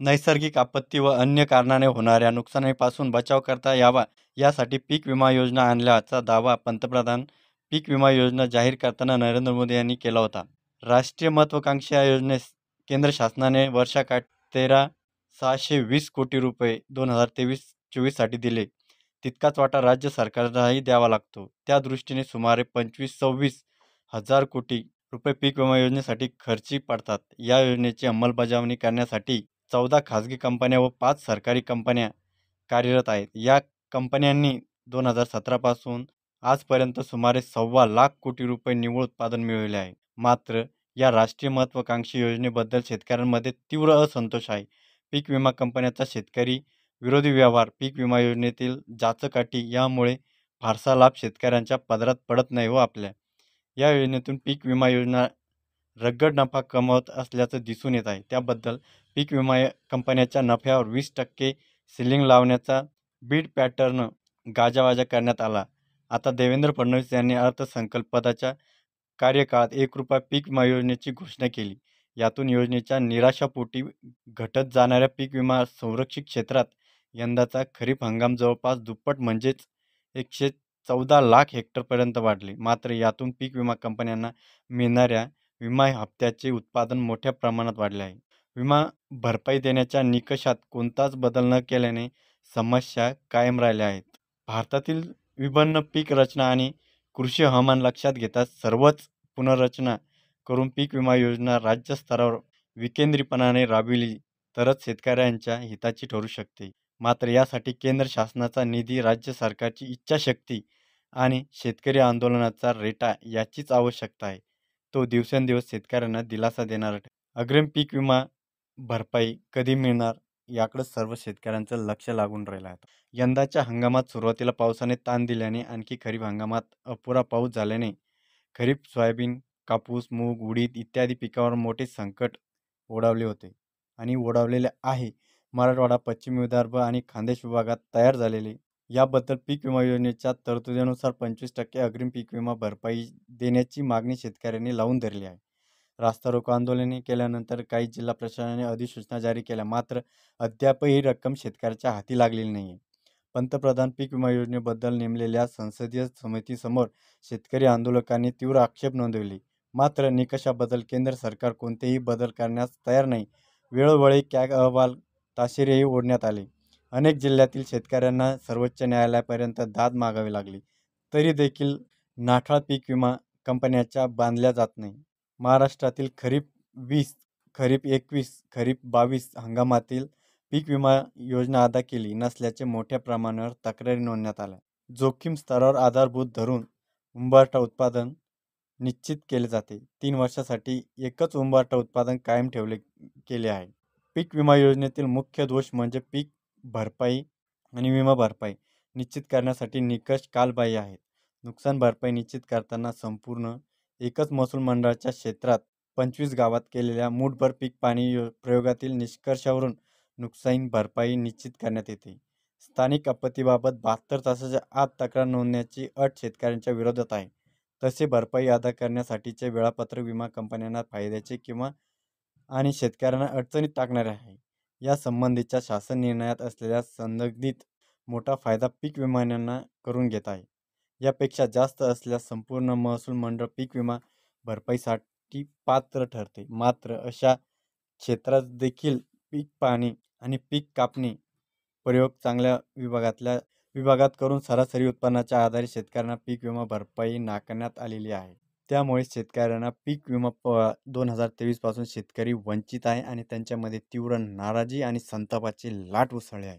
नैसर्गिक आपत्ती व अन्य कारणाने होणाऱ्या नुकसानीपासून बचाव करता यावा यासाठी पीक विमा योजना आणल्याचा दावा पंतप्रधान पीक विमा योजना जाहीर करताना नरेंद्र मोदी यांनी केला होता. राष्ट्रीय महत्त्वाकांक्षी या योजनेस केंद्र शासनाने वर्षाकाठ 13,620 कोटी रुपये 2023-24 दिले. तितकाच वाटा राज्य सरकारलाही द्यावा लागतो. त्या दृष्टीने सुमारे 25-26 हजार कोटी रुपये पीक विमा योजनेसाठी खर्ची पडतात. या योजनेची अंमलबजावणी करण्यासाठी 14 खाजगी कंपन्या व 5 सरकारी कंपन्या कार्यरत आहेत. या कंपन्यांनी 2017 पासून आजपर्यंत सुमारे 1.25 लाख कोटी रुपये निव्वळ उत्पादन मिळवले आहे. मात्र या राष्ट्रीय महत्त्वाकांक्षी योजनेबद्दल शेतकऱ्यांमध्ये तीव्र असंतोष आहे. पीक विमा कंपन्यांचा शेतकरी विरोधी व्यवहार, पीक विमा योजनेतील जाचक यामुळे फारसा लाभ शेतकऱ्यांच्या पदरात पडत नाही व आपल्या या योजनेतून पीक विमा योजना रगड नफा कमवत असल्याचं दिसून येत आहे. त्याबद्दल पीक विमा कंपन्यांच्या नफ्यावर 20% सिलिंग लावण्याचा बीड पॅटर्न गाजावाजा करण्यात आला. आता देवेंद्र फडणवीस यांनी अर्थसंकल्पाच्या कार्यकाळात 1 रुपया पीक विमा योजनेची घोषणा केली. यातून योजनेच्या निराशापोटी घटत जाणाऱ्या पीक विमा संरक्षित क्षेत्रात यंदाचा खरीप हंगाम जवळपास दुप्पट म्हणजेच 114 लाख हेक्टरपर्यंत वाढले. मात्र यातून पीक विमा कंपन्यांना मिळणाऱ्या विमा हप्त्याचे उत्पादन मोठ्या प्रमाणात वाढले आहे. विमा भरपाई देण्याच्या निकषात कोणताच बदल न केल्याने समस्या कायम राहिल्या आहेत. भारतातील विभिन्न पीक रचना आणि कृषी हवामान लक्षात घेता सर्वच पुनर्रचना करून पीक विमा योजना राज्य स्तरावर विकेंद्रीपणाने राबविली तरच शेतकऱ्यांच्या हिताची ठरू शकते. मात्र यासाठी केंद्र शासनाचा निधी, राज्य सरकारची इच्छाशक्ती आणि शेतकरी आंदोलनाचा रेटा याचीच आवश्यकता आहे. तो दिवसेंदिवस शेतकऱ्यांना दिलासा देणारा ठरेल. अग्रिम पीक विमा भरपाई कधी मिळणार याकडे सर्व शेतकऱ्यांचं लक्ष लागून राहिलं आहे. यंदाच्या हंगामात सुरुवातीला पावसाने ताण दिल्याने आणखी खरीप हंगामात अपुरा पाऊस झाल्याने खरीप सोयाबीन, कापूस, मूग, उडीद इत्यादी पिकावर मोठे संकट ओढावले होते आणि ओढावलेले आहे. मराठवाडा, पश्चिम विदर्भ आणि खानदेश विभागात तयार झालेले याबद्दल पीक विमा योजनेच्या तरतुदीनुसार 25% अग्रिम पीक विमा भरपाई देण्याची मागणी शेतकऱ्यांनी लावून धरली आहे. रास्ता रोको आंदोलने केल्यानंतर काही जिल्हा प्रशासनाने अधिसूचना जारी केल्या, मात्र अद्यापही रक्कम शेतकऱ्याच्या हाती लागलेली नाही. पंतप्रधान पीक विमा योजनेबद्दल नेमलेल्या संसदीय समितीसमोर शेतकरी आंदोलकांनी तीव्र आक्षेप नोंदवले. मात्र निकषाबद्दल केंद्र सरकार कोणतेही बदल करण्यास तयार नाही. वेळोवेळी कॅग अहवाल ताशेरेही ओढण्यात आले. अनेक जिल्ह्यातील शेतकऱ्यांना सर्वोच्च न्यायालयापर्यंत दाद मागावी लागली, तरी देखील नाठाळ पीक विमा कंपन्यांच्या बांधल्या जात नाही. महाराष्ट्रातील खरीप 20, खरीप 21, खरीप 22 हंगामातील पीक विमा योजना अदा केली नसल्याचे मोठ्या प्रमाणावर तक्रारी नोंदवण्यात आल्या. जोखीम स्तरावर आधारभूत धरून उंबरठा उत्पादन निश्चित केले जाते. 3 वर्षासाठी एकच उंबरठा उत्पादन कायम केले आहे. पीक विमा योजनेतील मुख्य दोष म्हणजे पीक भरपाई आणि विमा भरपाई निश्चित करण्यासाठी निकष कालबाह्य आहेत. नुकसान भरपाई निश्चित करताना संपूर्ण एकच महसूल मंडळाच्या क्षेत्रात 25 गावात केलेल्या मूठभर पीक पाणी प्रयोगातील निष्कर्षावरून नुकसान भरपाई निश्चित करण्यात येते. स्थानिक आपत्तीबाबत 72 तासाच्या आत तक्रार नोंदवण्याची अट शेतकऱ्यांच्या विरोधात आहे. तसे भरपाई अदा करण्यासाठीचे वेळापत्रक विमा कंपन्यांना फायद्याचे आणि शेतकऱ्यांना अडचणीत टाकणारे आहे. या संबंधीच्या शासन निर्णयात असलेल्या संदिग्धित मोठा फायदा पीक विम्यांना करून घेत आहे. यापेक्षा जास्त असल्यास संपूर्ण महसूल मंडळ पीक विमा भरपाईसाठी पात्र ठरते. मात्र अशा क्षेत्रात देखील पीक पाणी आणि पीक कापणी प्रयोग चांगल्या विभागात करून सरासरी उत्पन्नाच्या आधारे शेतकऱ्यांना पीक विमा भरपाई नाकारण्यात आलेली आहे. त्यामुळे शेतकऱ्यांना पीक विमा 2023 पासून शेतकरी वंचित आहे आणि त्यांच्यामध्ये तीव्र नाराजी आणि संतापाची लाट उसळली आहे.